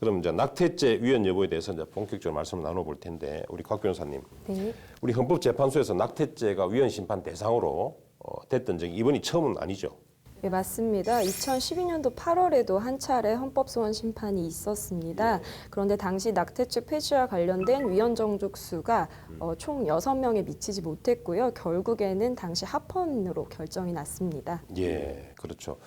그럼 이제 낙태죄 위헌 여부에 대해서 이제 본격적으로 말씀을 나눠볼 텐데 우리 곽 변호사님, 네. 우리 헌법재판소에서 낙태죄가 위헌 심판 대상으로 됐던 적이 이번이 처음은 아니죠? 네, 맞습니다. 2012년도 8월에도 한 차례 헌법소원 심판이 있었습니다. 그런데 당시 낙태죄 폐지와 관련된 위헌 정족 수가 총 6명에 미치지 못했고요. 결국에는 당시 합헌으로 결정이 났습니다. 예, 그렇죠.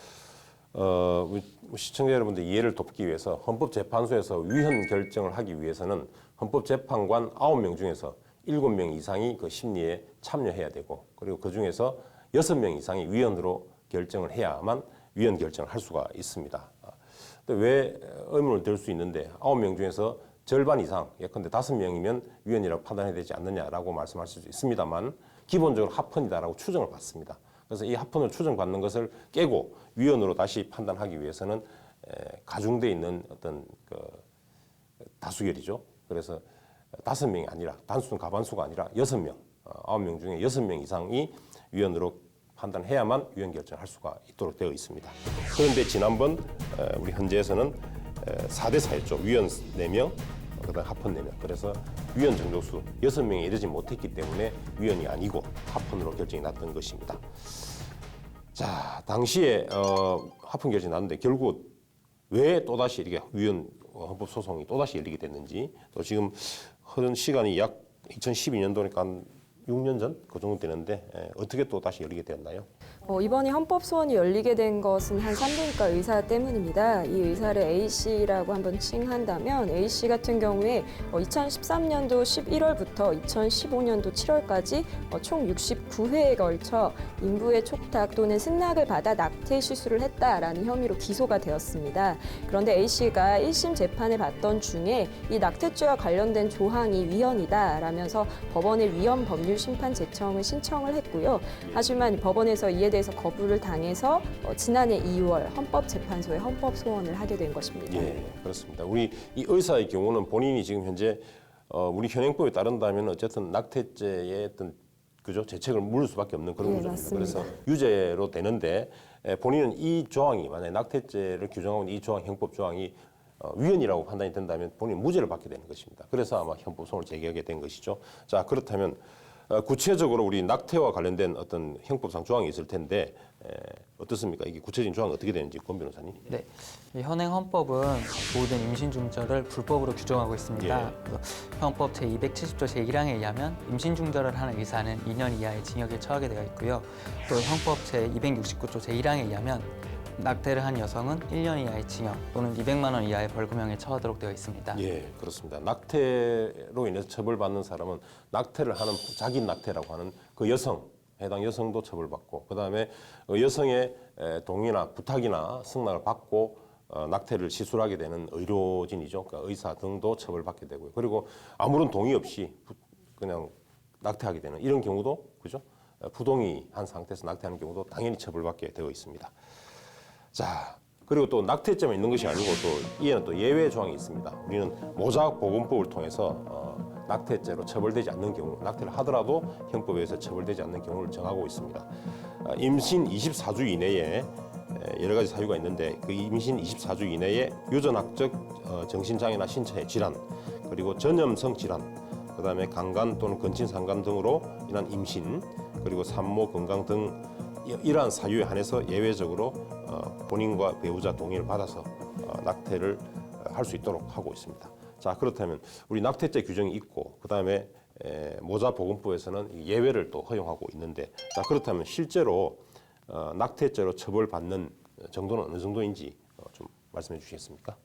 우리 시청자 여러분들 이해를 돕기 위해서 헌법재판소에서 위헌 결정을 하기 위해서는 헌법재판관 9명 중에서 7명 이상이 그 심리에 참여해야 되고, 그리고 그 중에서 6명 이상이 위헌으로 결정을 해야만 위헌 결정을 할 수가 있습니다. 근데 왜 의문을 들 수 있는데 9명 중에서 절반 이상, 예컨대 5명이면 위헌이라고 판단해야 되지 않느냐라고 말씀하실 수 있습니다만 기본적으로 합헌이다라고 추정을 받습니다. 그래서 이 합헌을 추정받는 것을 깨고 위헌으로 다시 판단하기 위해서는 가중돼 있는 어떤 그 다수결이죠. 그래서 5명이 아니라 단순 과반수가 아니라 6명, 9명 중에 6명 이상이 위헌으로 판단해야만 위헌 결정을 할 수가 있도록 되어 있습니다. 그런데 지난번 우리 헌재에서는 4대 4였죠. 위헌 4명, 그다음 합헌 4명. 그래서 위헌 정족수 6명에 이르지 못했기 때문에 위헌이 아니고 합헌으로 결정이 났던 것입니다. 자, 당시에 합헌 결정이 났는데 결국 왜 또다시 이렇게 위헌 헌법 소송이 또다시 열리게 됐는지, 또 지금 흐른 시간이 약 2012년도니까 한 6년 전 그 정도 되는데 어떻게 또 다시 열리게 되었나요? 이번에 헌법소원이 열리게 된 것은 한 산부인과 의사 때문입니다. 이 의사를 A씨라고 한번 칭한다면 A씨 같은 경우에 2013년도 11월부터 2015년도 7월까지 총 69회에 걸쳐 인부의 촉탁 또는 승낙을 받아 낙태 시술을 했다라는 혐의로 기소가 되었습니다. 그런데 A씨가 1심 재판을 받던 중에 이 낙태죄와 관련된 조항이 위헌이다라면서 법원에 위헌 법률 심판 제청을 신청을 했고요. 하지만 법원에서 이에 대해서 거부를 당해서 지난해 2월 헌법재판소에 헌법소원을 하게 된 것입니다. 예, 그렇습니다. 우리 이 의사의 경우는 본인이 지금 현재 우리 현행법에 따른다면 어쨌든 낙태죄의 어떤 그죠 재책을 물을 수밖에 없는 그런 네, 구조입니다. 맞습니다. 그래서 유죄로 되는데 본인은 이 조항이 만약에 낙태죄를 규정하고 있는 이 조항 형법 조항이 위헌이라고 판단이 된다면 본인 무죄를 받게 되는 것입니다. 그래서 아마 헌법소원을 제기하게 된 것이죠. 자, 그렇다면 구체적으로 우리 낙태와 관련된 어떤 형법상 조항이 있을 텐데 어떻습니까? 이게 구체적인 조항이 어떻게 되는지 권 변호사님. 네, 이 현행 헌법은 모든 임신 중절을 불법으로 규정하고 있습니다. 예. 그래서 헌법 제270조 제1항에 의하면 임신 중절을 하는 의사는 2년 이하의 징역에 처하게 되어 있고요. 또 헌법 제269조 제1항에 의하면 낙태를 한 여성은 1년 이하의 징역 또는 200만 원 이하의 벌금형에 처하도록 되어 있습니다. 예, 그렇습니다. 낙태로 인해서 처벌받는 사람은 낙태를 하는 자기 낙태라고 하는 그 여성, 해당 여성도 처벌받고, 그다음에 여성의 동의나 부탁이나 승낙을 받고 낙태를 시술하게 되는 의료진이죠. 그러니까 의사 등도 처벌받게 되고요. 그리고 아무런 동의 없이 그냥 낙태하게 되는 이런 경우도 그죠? 부동의한 상태에서 낙태하는 경우도 당연히 처벌받게 되어 있습니다. 자, 그리고 또 낙태죄만 있는 것이 아니고 또 이에는 또 예외 조항이 있습니다. 우리는 모자보건법을 통해서 낙태죄로 처벌되지 않는 경우, 낙태를 하더라도 형법에 의해서 처벌되지 않는 경우를 정하고 있습니다. 임신 24주 이내에 여러 가지 사유가 있는데 그 임신 24주 이내에 유전학적 정신장애나 신체 질환, 그리고 전염성 질환, 그다음에 강간 또는 건친상간 등으로 인한 임신, 그리고 산모 건강 등 이러한 사유에 한해서 예외적으로 본인과 배우자 동의를 받아서 낙태를 할 수 있도록 하고 있습니다. 자, 그렇다면 우리 낙태죄 규정이 있고 그다음에 모자보건법에서는 예외를 또 허용하고 있는데, 자, 그렇다면 실제로 낙태죄로 처벌받는 정도는 어느 정도인지 좀 말씀해 주시겠습니까?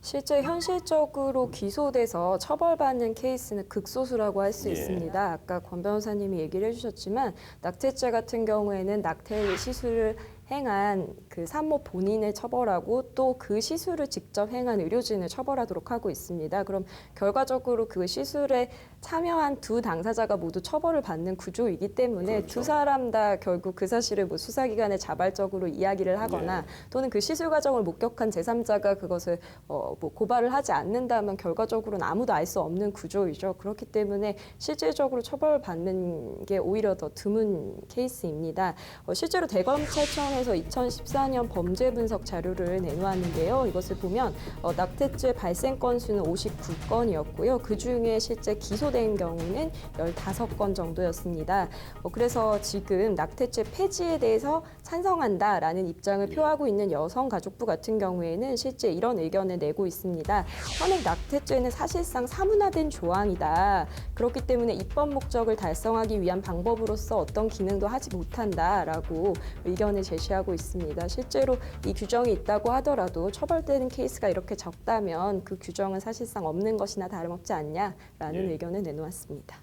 실제 현실적으로 기소돼서 처벌받는 케이스는 극소수라고 할 수 예. 있습니다. 아까 권 변호사님이 얘기를 해주셨지만 낙태죄 같은 경우에는 낙태 시술을 행한 그 산모 본인을 처벌하고 또 그 시술을 직접 행한 의료진을 처벌하도록 하고 있습니다. 그럼 결과적으로 그 시술에 참여한 두 당사자가 모두 처벌을 받는 구조이기 때문에 그렇죠. 두 사람 다 결국 그 사실을 뭐 수사기관에 자발적으로 이야기를 하거나 또는 그 시술 과정을 목격한 제3자가 그것을 뭐 고발을 하지 않는다면 결과적으로는 아무도 알 수 없는 구조이죠. 그렇기 때문에 실질적으로 처벌받는 게 오히려 더 드문 케이스입니다. 실제로 대검찰청은 법원에서 2014년 범죄 분석 자료를 내놓았는데요. 이것을 보면 낙태죄 발생 건수는 59건이었고요. 그중에 실제 기소된 경우는 15건 정도였습니다. 그래서 지금 낙태죄 폐지에 대해서 찬성한다라는 입장을 표하고 있는 여성가족부 같은 경우에는 실제 이런 의견을 내고 있습니다. 현행 낙태죄는 사실상 사문화된 조항이다. 그렇기 때문에 입법 목적을 달성하기 위한 방법으로서 어떤 기능도 하지 못한다라고 의견을 제시하고 있습니다. 실제로 이 규정이 있다고 하더라도 처벌되는 케이스가 이렇게 적다면 그 규정은 사실상 없는 것이나 다름없지 않냐라는 의견을 내놓았습니다.